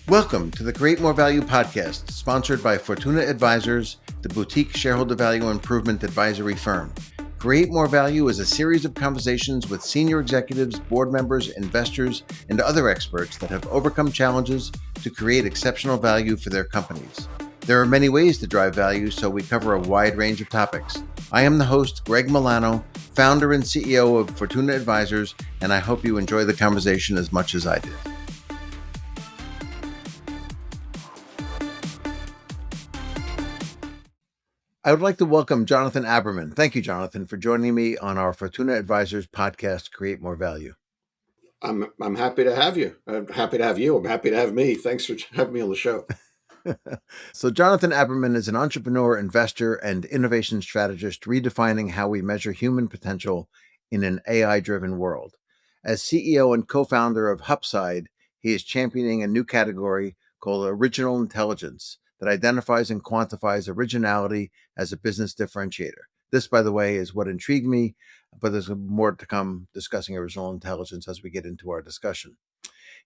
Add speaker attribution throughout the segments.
Speaker 1: Welcome to the Create More Value podcast, sponsored by Fortuna Advisors, the boutique shareholder value improvement advisory firm. Create More Value is a series of conversations with senior executives, board members, investors, and other experts that have overcome challenges to create exceptional value for their companies. There are many ways to drive value, so we cover a wide range of topics. I am the host, Greg Milano, founder and CEO of Fortuna Advisors, and I hope you enjoy the conversation as much as I did. I would like to welcome Jonathan Aberman. Thank you, Jonathan, for joining me on our Fortuna Advisors podcast, Create More Value.
Speaker 2: I'm happy to have you. I'm happy to have you. I'm happy to have me. Thanks for having me on the show.
Speaker 1: So Jonathan Aberman is an entrepreneur, investor, and innovation strategist, redefining how we measure human potential in an AI-driven world. As CEO and co-founder of Hupside, he is championing a new category called original intelligence that identifies and quantifies originality as a business differentiator. This, by the way, is what intrigued me, but there's more to come discussing original intelligence as we get into our discussion.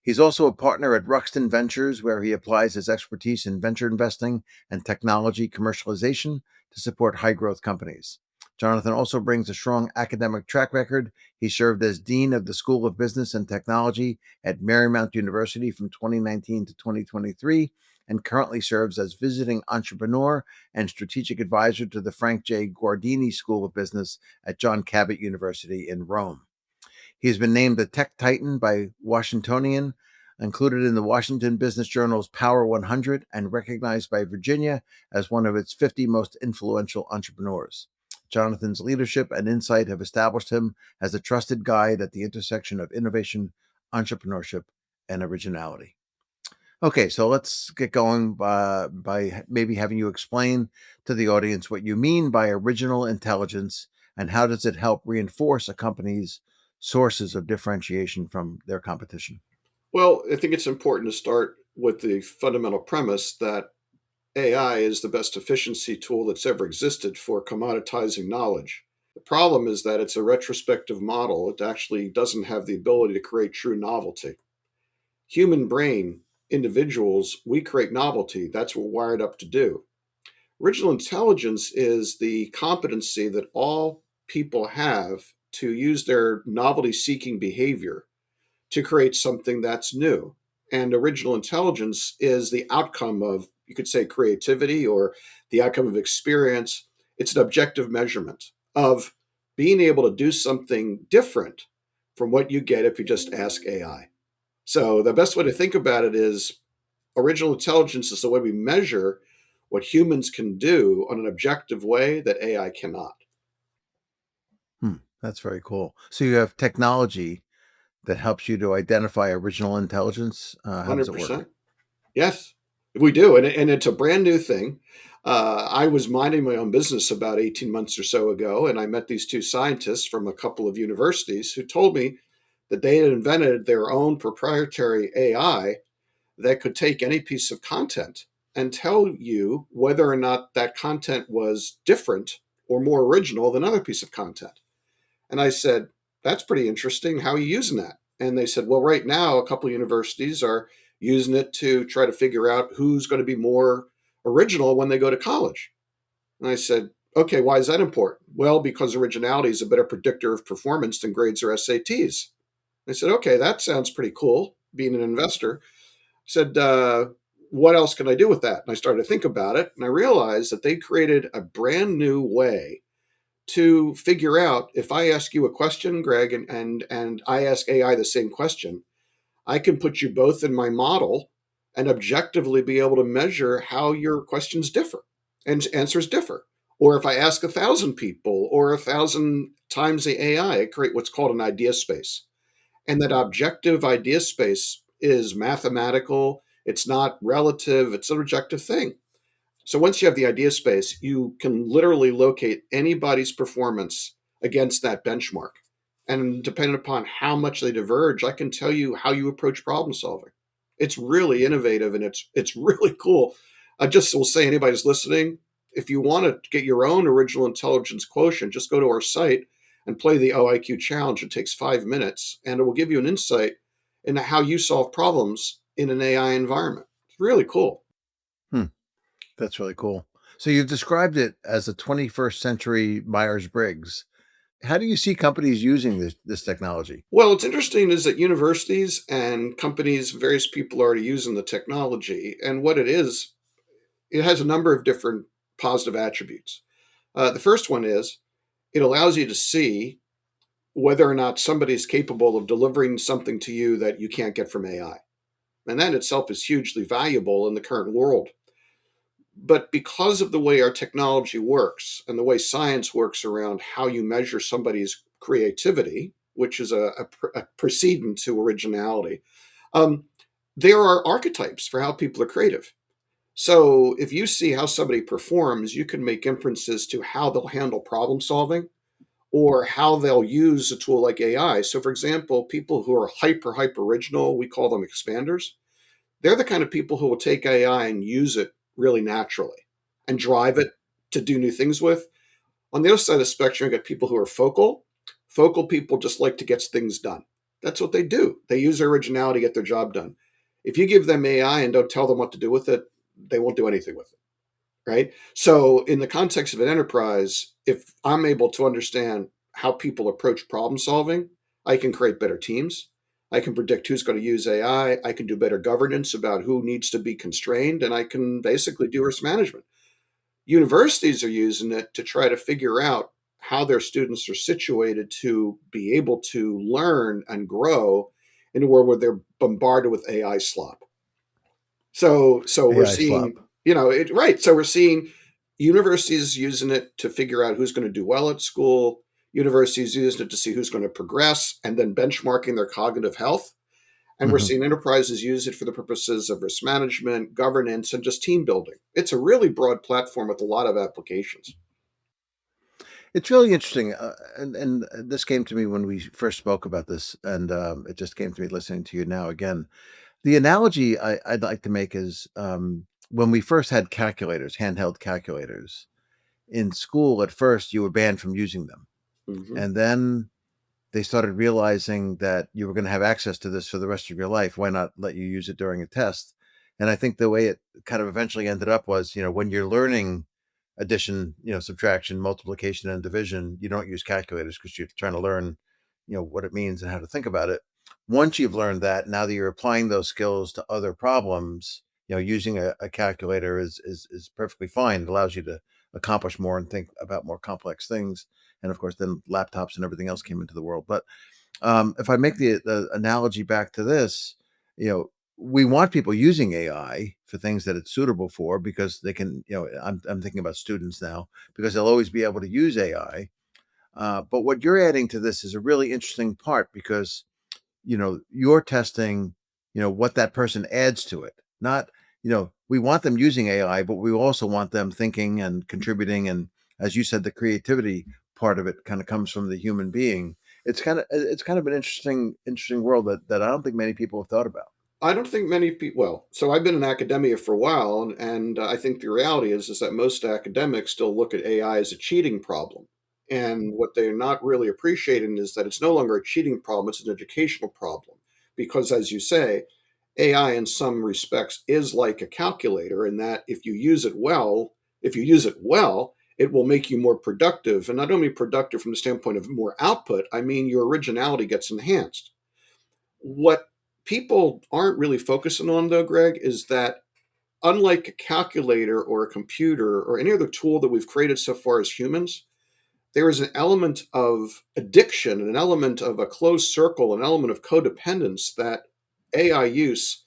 Speaker 1: He's also a partner at Ruxton Ventures, where he applies his expertise in venture investing and technology commercialization to support high-growth companies. Jonathan also brings a strong academic track record. He served as Dean of the School of Business and Technology at Marymount University from 2019 to 2023, and currently serves as visiting entrepreneur and strategic advisor to the Frank J. Guardini School of Business at John Cabot University in Rome. He has been named a Tech Titan by Washingtonian, included in the Washington Business Journal's Power 100, and recognized by Virginia as one of its 50 most influential entrepreneurs. Jonathan's leadership and insight have established him as a trusted guide at the intersection of innovation, entrepreneurship, and originality. Okay, so let's get going by maybe having you explain to the audience what you mean by original intelligence and how does it help reinforce a company's sources of differentiation from their competition.
Speaker 2: Well, I think it's important to start with the fundamental premise that AI is the best efficiency tool that's ever existed for commoditizing knowledge. The problem is that it's a retrospective model. It actually doesn't have the ability to create true novelty. Human brain, individuals, we create novelty. That's what we're wired up to do. Original intelligence is the competency that all people have to use their novelty-seeking behavior to create something that's new. And original intelligence is the outcome of, you could say, creativity or the outcome of experience. It's an objective measurement of being able to do something different from what you get if you just ask AI. So the best way to think about it is original intelligence is the way we measure what humans can do on an objective way that AI cannot.
Speaker 1: That's very cool. So you have technology that helps you to identify original intelligence. How does it
Speaker 2: 100%.
Speaker 1: work?
Speaker 2: Yes, we do. And it's a brand new thing. I was minding my own business about 18 months or so ago, and I met these two scientists from a couple of universities who told me that they had invented their own proprietary AI that could take any piece of content and tell you whether or not that content was different or more original than another piece of content. And I said, that's pretty interesting. How are you using that? And they said, well, right now, a couple of universities are using it to try to figure out who's going to be more original when they go to college. And I said, okay, why is that important? Well, because originality is a better predictor of performance than grades or SATs. I said, okay, that sounds pretty cool, being an investor. I said, what else can I do with that? And I started to think about it, and I realized that they created a brand new way to figure out, if I ask you a question, Greg, and I ask AI the same question, I can put you both in my model and objectively be able to measure how your questions differ and answers differ. Or if I ask 1,000 people or 1,000 times the AI, I create what's called an idea space. And that objective idea space is mathematical. It's not relative. It's an objective thing. So once you have the idea space, you can literally locate anybody's performance against that benchmark. And depending upon how much they diverge, I can tell you how you approach problem solving. It's really innovative and it's really cool. I just will say, anybody who's listening, if you want to get your own original intelligence quotient, just go to our site and play the OIQ challenge. It takes 5 minutes and it will give you an insight into how you solve problems in an AI environment. really cool.
Speaker 1: Hmm, that's really cool. So you've described it as a 21st century Myers-Briggs. How do you see companies using this technology?
Speaker 2: Well, what's interesting is that universities and companies, various people are already using the technology. And what it is, it has a number of different positive attributes. The first one is it allows you to see whether or not somebody's capable of delivering something to you that you can't get from AI. And that itself is hugely valuable in the current world. But because of the way our technology works and the way science works around how you measure somebody's creativity, which is a precedent to originality, um, there are archetypes for how people are creative. So if you see how somebody performs, you can make inferences to how they'll handle problem solving or how they'll use a tool like AI. So, for example, people who are hyper original, we call them expanders. They're the kind of people who will take AI and use it really naturally and drive it to do new things with. On the other side of the spectrum, you got people who are focal. Focal people just like to get things done. That's what they do. They use their originality to get their job done. If you give them AI and don't tell them what to do with it, they won't do anything with it. Right. So, in the context of an enterprise, if I'm able to understand how people approach problem solving, I can create better teams. I can predict who's going to use AI. I can do better governance about who needs to be constrained, and I can basically do risk management. Universities are using it to try to figure out how their students are situated to be able to learn and grow in a world where they're bombarded with AI slop. So we're
Speaker 1: AI
Speaker 2: seeing,
Speaker 1: slop.
Speaker 2: it right. So we're seeing universities using it to figure out who's going to do well at school, universities using it to see who's going to progress, and then benchmarking their cognitive health. And we're
Speaker 1: Mhm.
Speaker 2: seeing enterprises use it for the purposes of risk management, governance, and just team building. It's a really broad platform with a lot of applications.
Speaker 1: It's really interesting, and this came to me when we first spoke about this, and it just came to me listening to you now again. The analogy I'd like to make is when we first had calculators, handheld calculators in school. At first, you were banned from using them,
Speaker 2: Hmm.
Speaker 1: and then they started realizing that you were going to have access to this for the rest of your life. Why not let you use it during a test? And I think the way it kind of eventually ended up was, when you're learning addition, subtraction, multiplication, and division, you don't use calculators because you're trying to learn, what it means and how to think about it. Once you've learned that, now that you're applying those skills to other problems, using a calculator is perfectly fine. It allows you to accomplish more and think about more complex things. And of course, then laptops and everything else came into the world. But if I make the analogy back to this, we want people using AI for things that it's suitable for because they can, I'm thinking about students now because they'll always be able to use AI. But what you're adding to this is a really interesting part because you're testing, what that person adds to it. Not, we want them using AI, but we also want them thinking and contributing. And as you said, the creativity part of it kind of comes from the human being. It's kind of an interesting world that I don't think many people have thought about.
Speaker 2: I don't think many people. Well, so I've been in academia for a while, and I think the reality is that most academics still look at AI as a cheating problem. And what they're not really appreciating is that it's no longer a cheating problem; it's an educational problem. Because, as you say, AI in some respects is like a calculator in that if you use it well, it will make you more productive. And not only productive from the standpoint of more output, I mean your originality gets enhanced. What people aren't really focusing on, though, Greg, is that unlike a calculator or a computer or any other tool that we've created so far as humans, there is an element of addiction, an element of a closed circle, an element of codependence that AI use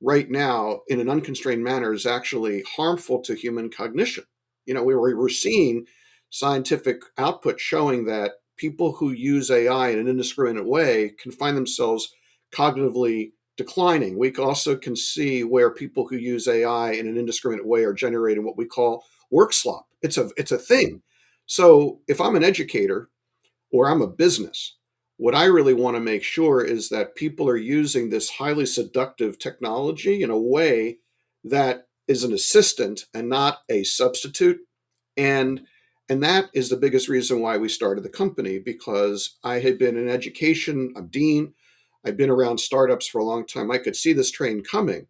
Speaker 2: right now in an unconstrained manner is actually harmful to human cognition. We're seeing scientific output showing that people who use AI in an indiscriminate way can find themselves cognitively declining. We also can see where people who use AI in an indiscriminate way are generating what we call work slop. It's a thing. So if I'm an educator or I'm a business, what I really want to make sure is that people are using this highly seductive technology in a way that is an assistant and not a substitute. And and that is the biggest reason why we started the company, because I had been in education, I'm dean, I've been around startups for a long time. I could see this train coming.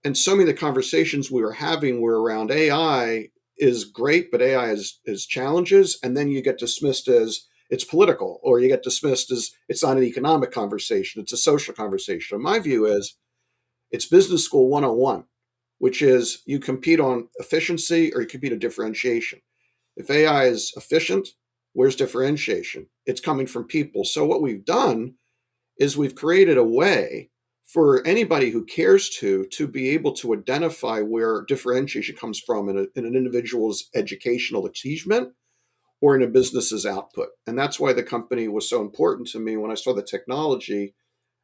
Speaker 2: And so many of the conversations we were having were around AI is great, but AI is challenges. And then you get dismissed as it's political, or you get dismissed as it's not an economic conversation, it's a social conversation. And my view is it's business school 101, which is you compete on efficiency or you compete on differentiation. If AI is efficient, where's differentiation? It's coming from people. So what we've done is we've created a way for anybody who cares to be able to identify where differentiation comes from in an individual's educational achievement or in a business's output. And that's why the company was so important to me when I saw the technology.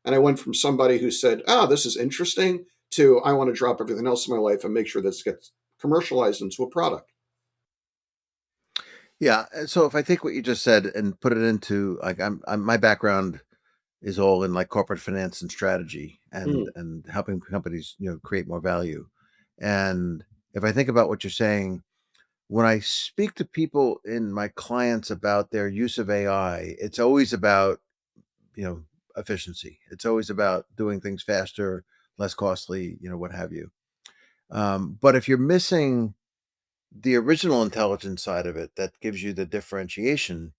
Speaker 2: And I went from somebody who said, oh, this is interesting, to I want to drop everything else in my life and make sure this gets commercialized into a product.
Speaker 1: Yeah. So if I take what you just said and put it into like I'm my background is all in like corporate finance and strategy
Speaker 2: Mm,
Speaker 1: and helping companies, create more value. And if I think about what you're saying, when I speak to people in my clients about their use of AI, it's always about, you know, efficiency. It's always about doing things faster, less costly, what have you. But if you're missing the original intelligence side of it that gives you the differentiation,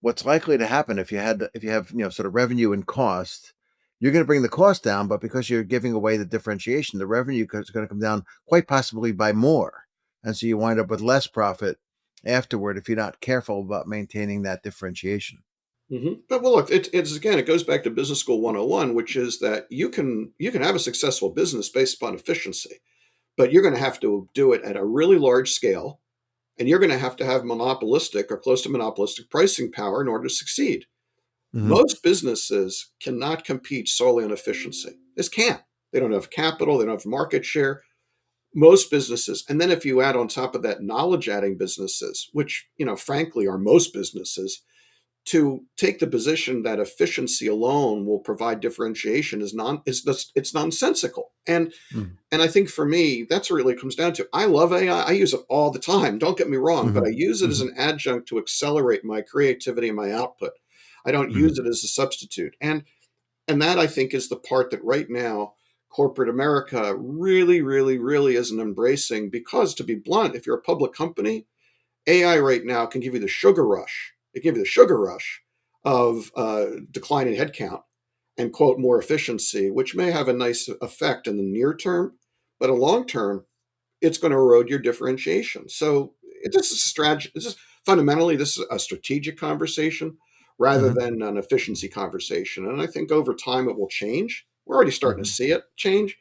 Speaker 1: what's likely to happen if you have sort of revenue and cost, you're going to bring the cost down, but because you're giving away the differentiation, the revenue is going to come down quite possibly by more, and so you wind up with less profit afterward if you're not careful about maintaining that differentiation.
Speaker 2: But well, look, it's again, it goes back to business school 101, which is that you can have a successful business based upon efficiency, but you're going to have to do it at a really large scale, and you're going to have monopolistic or close to monopolistic pricing power in order to succeed.
Speaker 1: Hmm.
Speaker 2: Most businesses cannot compete solely on efficiency. This can't. They don't have capital, they don't have market share. Most businesses, and then if you add on top of that knowledge adding businesses, which, frankly are most businesses, to take the position that efficiency alone will provide differentiation it's nonsensical. And I think for me, that's what it really comes down to. I love AI. I use it all the time. Don't get me wrong, but
Speaker 1: Hmm.
Speaker 2: I use it as
Speaker 1: Hmm.
Speaker 2: an adjunct to accelerate my creativity and my output. I don't
Speaker 1: Hmm.
Speaker 2: use it as a substitute. And that I think is the part that right now corporate America really, really, really isn't embracing, because to be blunt, if you're a public company, AI right now can give you the sugar rush. It can give you the sugar rush of declining headcount and quote more efficiency, which may have a nice effect in the near term, but a long term, it's going to erode your differentiation. So this is a strategy. This is a strategic conversation rather
Speaker 1: Hmm.
Speaker 2: than an efficiency conversation. And I think over time it will change. We're already starting to
Speaker 1: Hmm.
Speaker 2: see it change.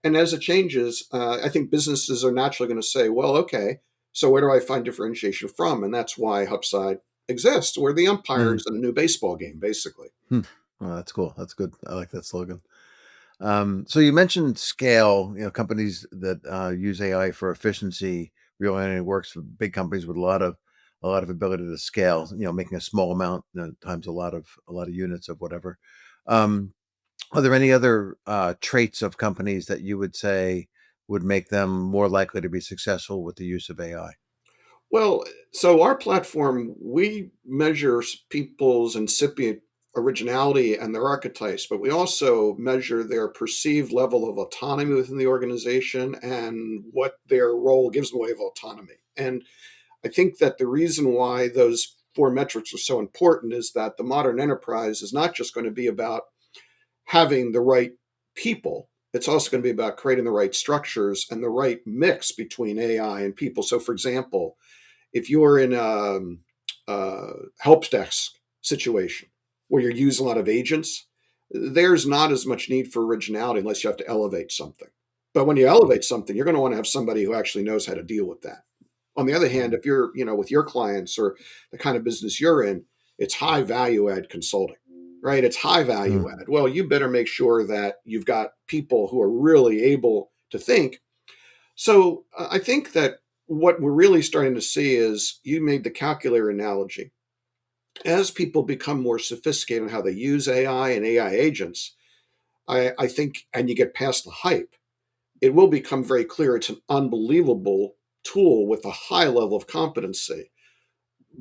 Speaker 2: And as it changes, I think businesses are naturally going to say, well, okay, so where do I find differentiation from? And that's why Hubside exists. We're the
Speaker 1: Hmm.
Speaker 2: umpires in a new baseball game, basically.
Speaker 1: Hmm. Well, that's cool. That's good. I like that slogan. So you mentioned scale, companies that use AI for efficiency really only works for big companies with a lot of ability to scale, making a small amount, times a lot of units of whatever. Um, are there any other traits of companies that you would say would make them more likely to be successful with the use of AI?
Speaker 2: Well, so our platform, we measure people's incipient originality and their archetypes, but we also measure their perceived level of autonomy within the organization and what their role gives them the way of autonomy. And I think that the reason why those four metrics are so important is that the modern enterprise is not just going to be about having the right people. It's also going to be about creating the right structures and the right mix between AI and people. So, for example, if you're in a help desk situation where you're using a lot of agents, there's not as much need for originality unless you have to elevate something. But when you elevate something, you're going to want to have somebody who actually knows how to deal with that. On the other hand, if you're, with your clients or the kind of business you're in, it's high value add consulting, right? It's high value
Speaker 1: Mm-hmm.
Speaker 2: add. Well, you better make sure that you've got people who are really able to think. So I think that what we're really starting to see is you made the calculator analogy. As people become more sophisticated in how they use AI and AI agents, I think, and you get past the hype, it will become very clear it's an unbelievable tool with a high level of competency.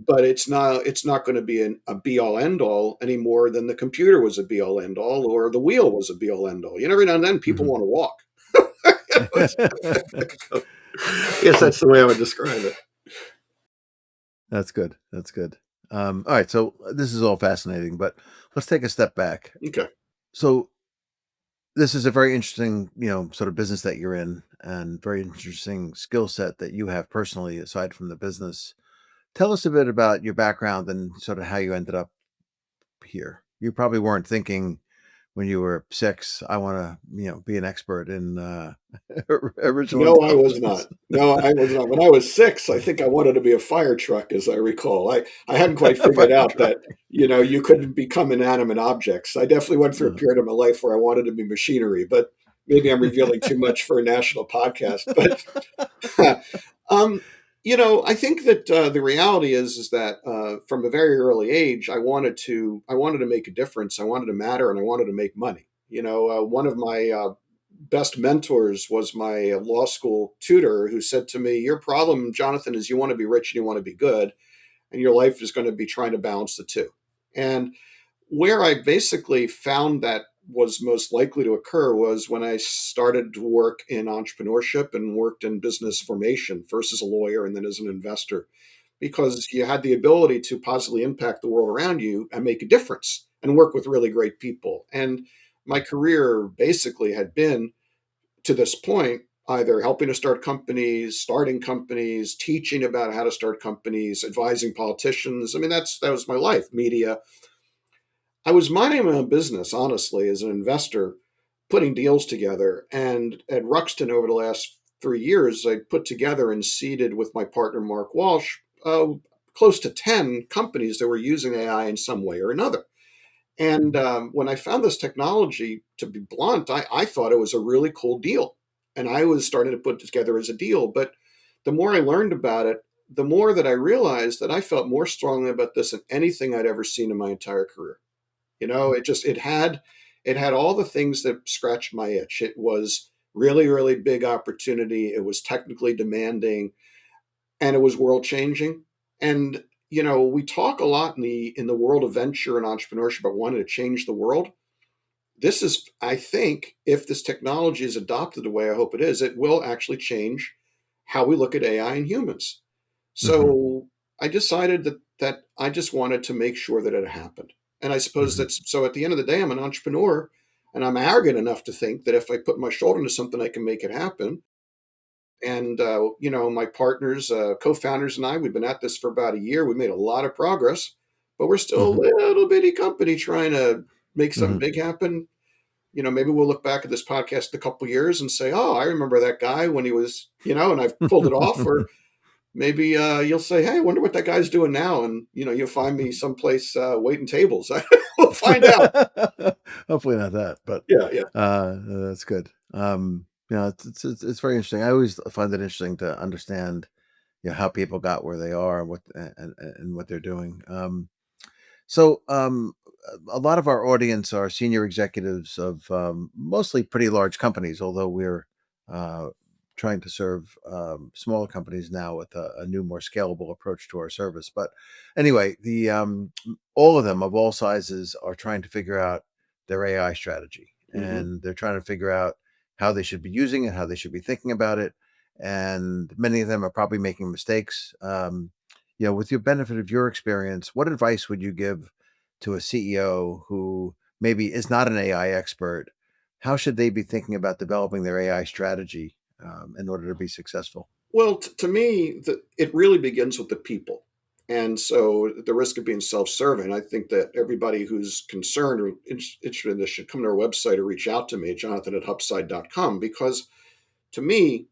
Speaker 2: But it's not going to be a be all end all any more than the computer was a be all end all or the wheel was a be all end all. Every now and then people
Speaker 1: Mm-hmm.
Speaker 2: want to walk. Yes, that's the way I would describe it.
Speaker 1: That's good. That's good. All right. So this is all fascinating, but let's take a step back.
Speaker 2: Okay.
Speaker 1: So this is a very interesting, sort of business that you're in, and very interesting skill set that you have personally, aside from the business. Tell us a bit about your background and sort of how you ended up here. You probably weren't thinking when you were 6, I want to, be an expert in original
Speaker 2: No, I was
Speaker 1: intelligence.
Speaker 2: not. No, I was not. When I was 6, I think I wanted to be a fire truck, as I recall. I hadn't quite figured
Speaker 1: Fire
Speaker 2: out
Speaker 1: truck.
Speaker 2: that, you couldn't become inanimate objects. I definitely went through a
Speaker 1: Uh,
Speaker 2: period of my life where I wanted to be machinery, but maybe I'm revealing too much for a national podcast. But um, I think that the reality is that from a very early age, I wanted to make a difference. I wanted to matter, and I wanted to make money. One of my best mentors was my law school tutor, who said to me, "Your problem, Jonathan, is you want to be rich and you want to be good, and your life is going to be trying to balance the two." And where I basically found that was most likely to occur was when I started to work in entrepreneurship and worked in business formation, first as a lawyer and then as an investor, because you had the ability to positively impact the world around you and make a difference and work with really great people. And my career basically had been, to this point, either helping to start companies, starting companies, teaching about how to start companies, advising politicians. I mean, that was my life, media. I was minding my own business, honestly, as an investor, putting deals together. And at Ruxton, over the last 3 years, I put together and seeded with my partner, Mark Walsh, close to 10 companies that were using AI in some way or another. And when I found this technology, to be blunt, I thought it was a really cool deal. And I was starting to put it together as a deal. But the more I learned about it, the more that I realized that I felt more strongly about this than anything I'd ever seen in my entire career. It had all the things that scratched my itch. It was really, really big opportunity. It was technically demanding, and it was world changing. And we talk a lot in the world of venture and entrepreneurship about wanting to change the world. This is, I think, if this technology is adopted the way I hope it is, it will actually change how we look at AI and humans.
Speaker 1: mhm,
Speaker 2: So I decided that I just wanted to make sure that it happened. And I suppose
Speaker 1: mhm,
Speaker 2: that's so. At the end of the day, I'm an entrepreneur, and I'm arrogant enough to think that if I put my shoulder into something, I can make it happen. And my partners, co-founders, and I, we've been at this for about a year. We made a lot of progress, but we're still
Speaker 1: mhm,
Speaker 2: a little bitty company trying to make something
Speaker 1: mhm.
Speaker 2: big happen. Maybe we'll look back at this podcast in a couple of years and say, "Oh, I remember that guy when he was," and I've pulled it off. Or maybe you'll say, "Hey, I wonder what that guy's doing now," and you'll find me someplace waiting tables. We'll find out.
Speaker 1: Hopefully not that, but
Speaker 2: Yeah, yeah.
Speaker 1: that's good. It's very interesting. I always find it interesting to understand, how people got where they are and what they're doing. So, a lot of our audience are senior executives of mostly pretty large companies, although we're uh, trying to serve smaller companies now with a new, more scalable approach to our service. But anyway, all of them of all sizes are trying to figure out their AI strategy,
Speaker 2: Hmm.
Speaker 1: and they're trying to figure out how they should be using it, how they should be thinking about it, and many of them are probably making mistakes. With your benefit of your experience, what advice would you give to a CEO who maybe is not an AI expert? How should they be thinking about developing their AI strategy in order to be successful?
Speaker 2: Well, to me, it really begins with the people. And so, at the risk of being self-serving, I think that everybody who's concerned or interested in this should come to our website or reach out to me at jonathan@hupside.com, because to me,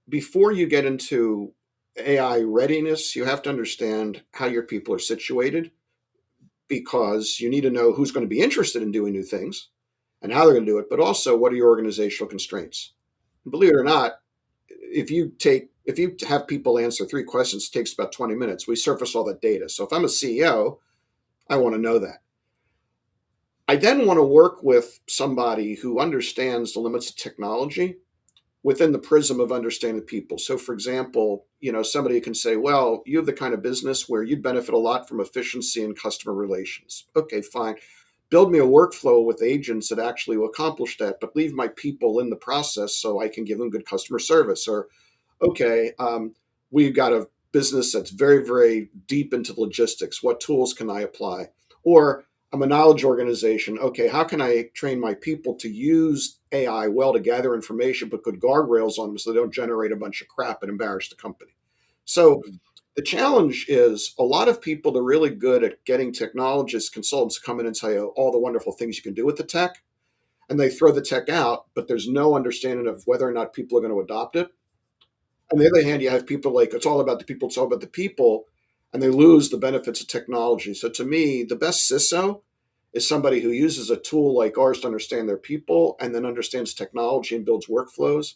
Speaker 2: before you get into AI readiness, you have to understand how your people are situated, because you need to know who's going to be interested in doing new things and how they're going to do it, but also what are your organizational constraints. And believe it or not, if you have people answer 3 questions, it takes about 20 minutes. We surface all that data. So if I'm a CEO, I want to know that. I then want to work with somebody who understands the limits of technology within the prism of understanding people. So, for example, somebody can say, well, you have the kind of business where you'd benefit a lot from efficiency and customer relations. Okay, fine. build me a workflow with agents that actually will accomplish that, but leave my people in the process so I can give them good customer service. Or, okay, we've got a business that's very, very deep into logistics. What tools can I apply? Or I'm a knowledge organization. Okay, how can I train my people to use AI well to gather information, but put guardrails on them so they don't generate a bunch of crap and embarrass the company? So the challenge is a lot of people are really good at getting technologists, consultants to come in and tell you all the wonderful things you can do with the tech, and they throw the tech out, but there's no understanding of whether or not people are going to adopt it. On the other hand, you have people like it's all about the people, it's all about the people, and they lose the benefits of technology. So to me, the best CISO is somebody who uses a tool like ours to understand their people and then understands technology and builds workflows.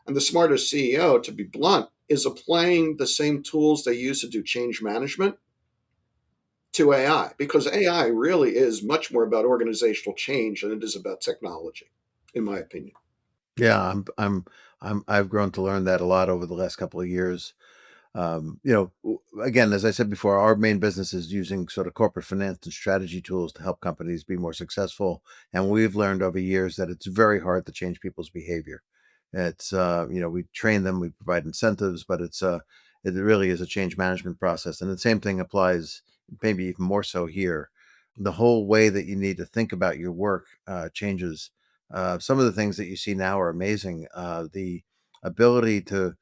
Speaker 2: And the smartest CEO, to be blunt, is applying the same tools they use to do change management to AI, because AI really is much more about organizational change than it is about technology, in my opinion.
Speaker 1: Yeah, I've grown to learn that a lot over the last couple of years. Again, as I said before, our main business is using sort of corporate finance and strategy tools to help companies be more successful. And we've learned over years that it's very hard to change people's behavior. We train them, we provide incentives, but it really is a change management process. And the same thing applies, maybe even more so here. The whole way that you need to think about your work changes. Some of the things that you see now are amazing. The ability to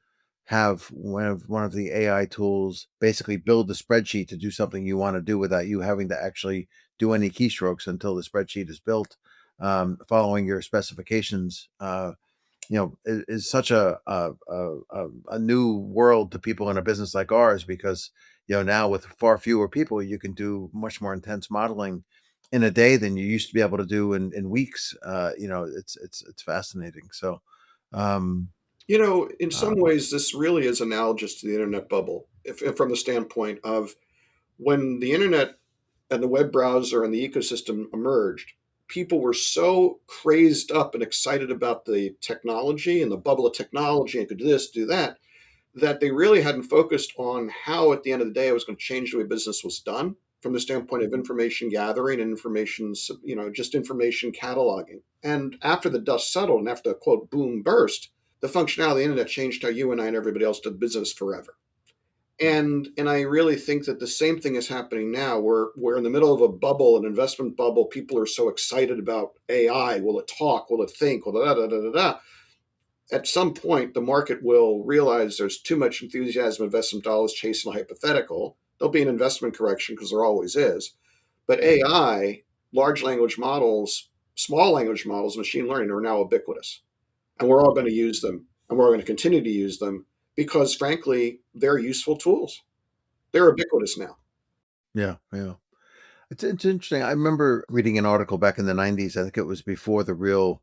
Speaker 1: have one of the AI tools basically build the spreadsheet to do something you want to do without you having to actually do any keystrokes until the spreadsheet is built, following your specifications. Is such a new world to people in a business like ours because now with far fewer people, you can do much more intense modeling in a day than you used to be able to do in weeks. It's fascinating. So, um,
Speaker 2: In
Speaker 1: uh,
Speaker 2: some ways, this really is analogous to the internet bubble, if from the standpoint of when the internet and the web browser and the ecosystem emerged, people were so crazed up and excited about the technology and the bubble of technology and could do this, do that, that they really hadn't focused on how, at the end of the day, it was going to change the way business was done from the standpoint of information gathering and just information cataloging. And after the dust settled and after the quote boom burst, the functionality of the internet changed how you and I and everybody else did business forever. And I really think that the same thing is happening now. We're in the middle of a bubble, an investment bubble. People are so excited about AI. Will it talk? Will it think? Will da da da da da? At some point, the market will realize there's too much enthusiasm, investment dollars chasing a hypothetical. There'll be an investment correction because there always is. But AI, large language models, small language models, machine learning are now ubiquitous. And we're all going to use them. And we're going to continue to use them because, frankly, they're useful tools. They're ubiquitous now.
Speaker 1: yeah, yeah. It's interesting. I remember reading an article back in the 90s. I think it was before the real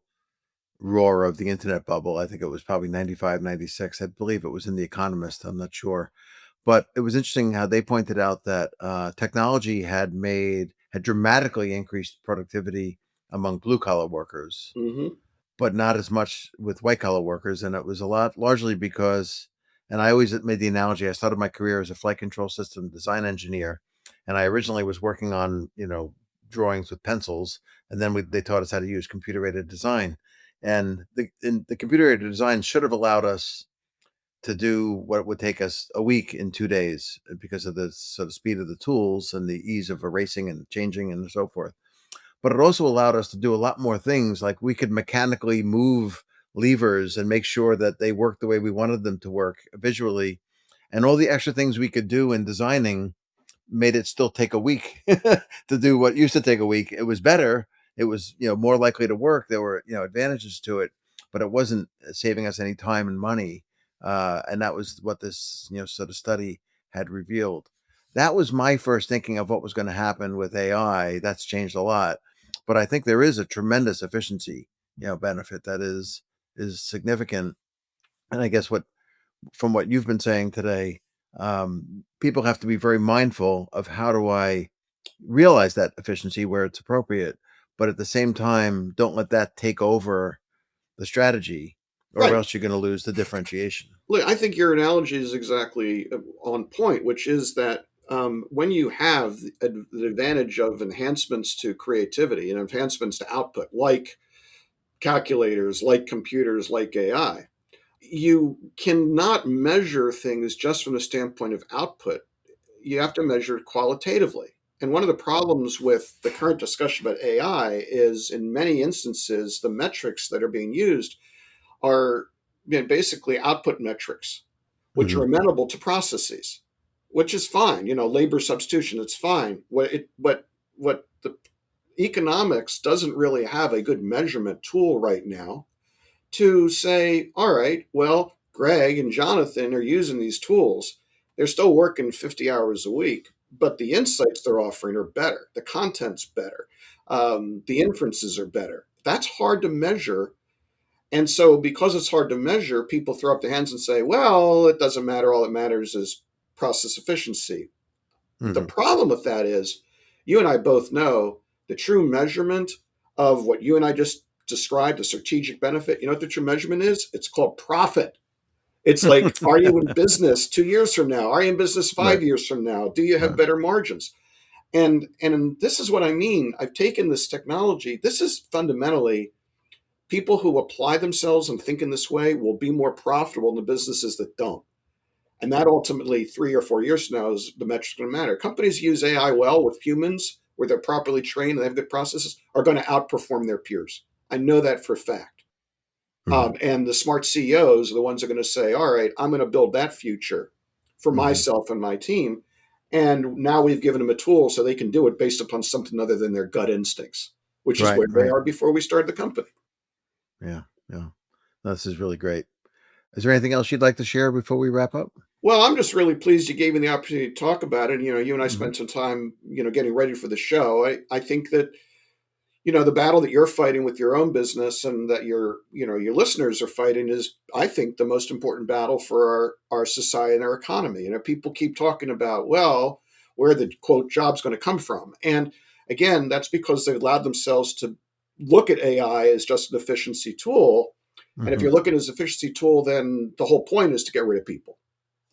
Speaker 1: roar of the internet bubble. I think it was probably 95, 96. I believe it was in The Economist. I'm not sure. But it was interesting how they pointed out that technology had dramatically increased productivity among blue collar workers,
Speaker 2: Hmm.
Speaker 1: but not as much with white collar workers. And it was a lot largely because, and I always made the analogy, I started my career as a flight control system design engineer. And I originally was working on, drawings with pencils. And then they taught us how to use computer aided design. And the computer aided design should have allowed us to do what would take us a week in 2 days because of the sort of speed of the tools and the ease of erasing and changing and so forth. But it also allowed us to do a lot more things. Like we could mechanically move levers and make sure that they worked the way we wanted them to work visually. And all the extra things we could do in designing made it still take a week to do what used to take a week. It was better. It was, more likely to work. There were, advantages to it, but it wasn't saving us any time and money. And that was what this, sort of study had revealed. That was my first thinking of what was going to happen with AI. That's changed a lot, but I think there is a tremendous efficiency, benefit that is significant. And I guess from what you've been saying today, people have to be very mindful of how do I realize that efficiency where it's appropriate, but at the same time, don't let that take over the strategy, or
Speaker 2: Right.
Speaker 1: else you're going to lose the differentiation.
Speaker 2: Look, I think your analogy is exactly on point, which is that when you have the advantage of enhancements to creativity and enhancements to output, like calculators, like computers, like AI, you cannot measure things just from the standpoint of output. You have to measure it qualitatively. And one of the problems with the current discussion about AI is, in many instances, the metrics that are being used are basically output metrics, which
Speaker 1: Mm-hmm.
Speaker 2: are amenable to processes, which is fine. Labor substitution, it's fine. What the economics doesn't really have a good measurement tool right now to say, all right, well, Greg and Jonathan are using these tools. They're still working 50 hours a week, but the insights they're offering are better. The content's better. The inferences are better. That's hard to measure. And so, because it's hard to measure, people throw up their hands and say, well, it doesn't matter. All that matters is process efficiency. The
Speaker 1: Mm-hmm.
Speaker 2: problem with that is, you and I both know the true measurement of what you and I just described, the strategic benefit. You know what the true measurement is? It's called profit. It's like, are you in business 2 years from now? Are you in business
Speaker 1: Right.
Speaker 2: 5 years from now? Do you have
Speaker 1: Yeah.
Speaker 2: better margins? And this is what I mean. I've taken this technology. This is fundamentally, people who apply themselves and think in this way will be more profitable than the businesses that don't. And that ultimately, 3 or 4 years from now, is the metric's going to matter. Companies use AI well with humans, where they're properly trained and they have good processes, are going to outperform their peers. I know that for a fact.
Speaker 1: Mm-hmm.
Speaker 2: And the smart CEOs are the ones that are going to say, all right, I'm going to build that future for
Speaker 1: Mm-hmm.
Speaker 2: myself and my team. And now we've given them a tool so they can do it based upon something other than their gut instincts, which is
Speaker 1: Right.
Speaker 2: where they
Speaker 1: Right.
Speaker 2: are before we started the company.
Speaker 1: Yeah. Yeah. This is really great. Is there anything else you'd like to share before we wrap up?
Speaker 2: Well, I'm just really pleased you gave me the opportunity to talk about it. You and I
Speaker 1: Mm-hmm.
Speaker 2: spent some time, getting ready for the show. I think that, the battle that you're fighting with your own business and that your listeners are fighting is, I think, the most important battle for our society and our economy. People keep talking about, well, where the quote job's going to come from. And again, that's because they've allowed themselves to look at AI as just an efficiency tool. And if
Speaker 1: Mm-hmm.
Speaker 2: you're looking at it as an efficiency tool, then the whole point is to get rid of people,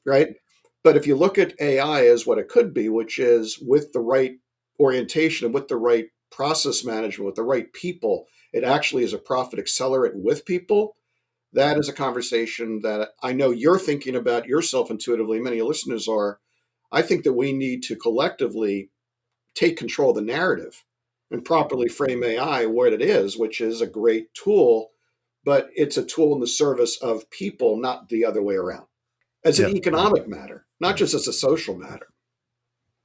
Speaker 2: right? But if you look at AI as what it could be, which is with the right orientation and with the right process management, with the right people, it actually is a profit accelerant with people. That is a conversation that I know you're thinking about yourself intuitively. Many listeners are. I think that we need to collectively take control of the narrative and properly frame AI what it is, which is a great tool, but it's a tool in the service of people, not the other way around, as an
Speaker 1: Yeah. Yeah.
Speaker 2: economic matter, not
Speaker 1: Yeah.
Speaker 2: just as a social matter.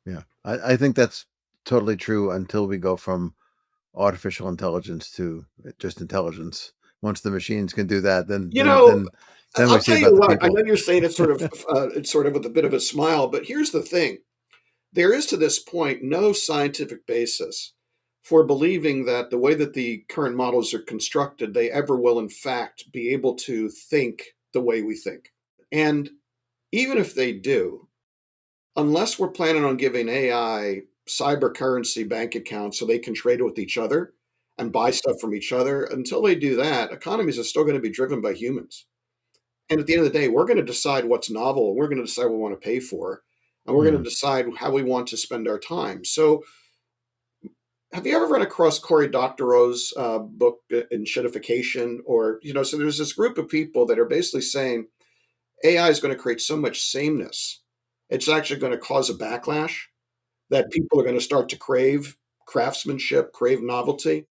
Speaker 1: Yeah. I think that's totally true until we go from artificial intelligence to just intelligence. Once the machines can do that, then
Speaker 2: You
Speaker 1: then
Speaker 2: know,
Speaker 1: then then we
Speaker 2: I'll
Speaker 1: see
Speaker 2: tell you
Speaker 1: about the
Speaker 2: what. I know
Speaker 1: people.
Speaker 2: you're saying it's sort of with a bit of a smile, but here's the thing: there is to this point no scientific basis for believing that the way that the current models are constructed, they ever will, in fact, be able to think the way we think. And even if they do, unless we're planning on giving AI cyber currency bank accounts so they can trade with each other and buy stuff from each other, until they do that, economies are still going to be driven by humans. And at the end of the day, we're going to decide what's novel, and we're going to decide what we want to pay for, and we're going
Speaker 1: Mhm.
Speaker 2: to decide how we want to spend our time. So, have you ever run across Cory Doctorow's book, Enshittification? So there's this group of people that are basically saying AI is going to create so much sameness, it's actually going to cause a backlash that people are going to start to crave craftsmanship, crave novelty.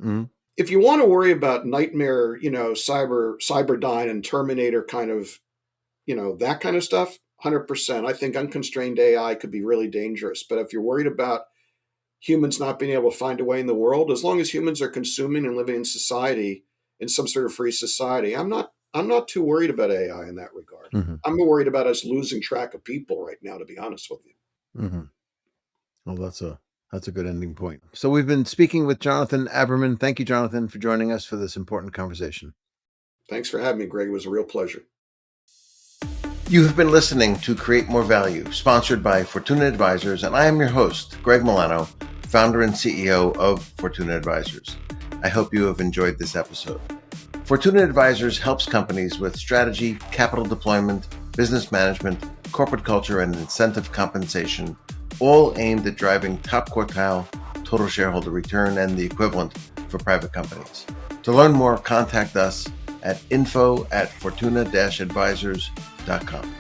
Speaker 1: Mhm.
Speaker 2: If you want to worry about nightmare, Cyberdyne and Terminator kind of, that kind of stuff, 100%. I think unconstrained AI could be really dangerous. But if you're worried about humans not being able to find a way in the world, as long as humans are consuming and living in society, in some sort of free society, I'm not too worried about AI in that regard.
Speaker 1: Mhm.
Speaker 2: I'm more worried about us losing track of people right now, to be honest with you.
Speaker 1: Mhm. Well, that's a good ending point. So we've been speaking with Jonathan Aberman. Thank you, Jonathan, for joining us for this important conversation.
Speaker 2: Thanks for having me, Greg. It was a real pleasure.
Speaker 1: You have been listening to Create More Value, sponsored by Fortuna Advisors, and I am your host, Greg Milano, founder and CEO of Fortuna Advisors. I hope you have enjoyed this episode. Fortuna Advisors helps companies with strategy, capital deployment, business management, corporate culture, and incentive compensation, all aimed at driving top quartile total shareholder return and the equivalent for private companies. To learn more, contact us at info@fortuna-advisors.com.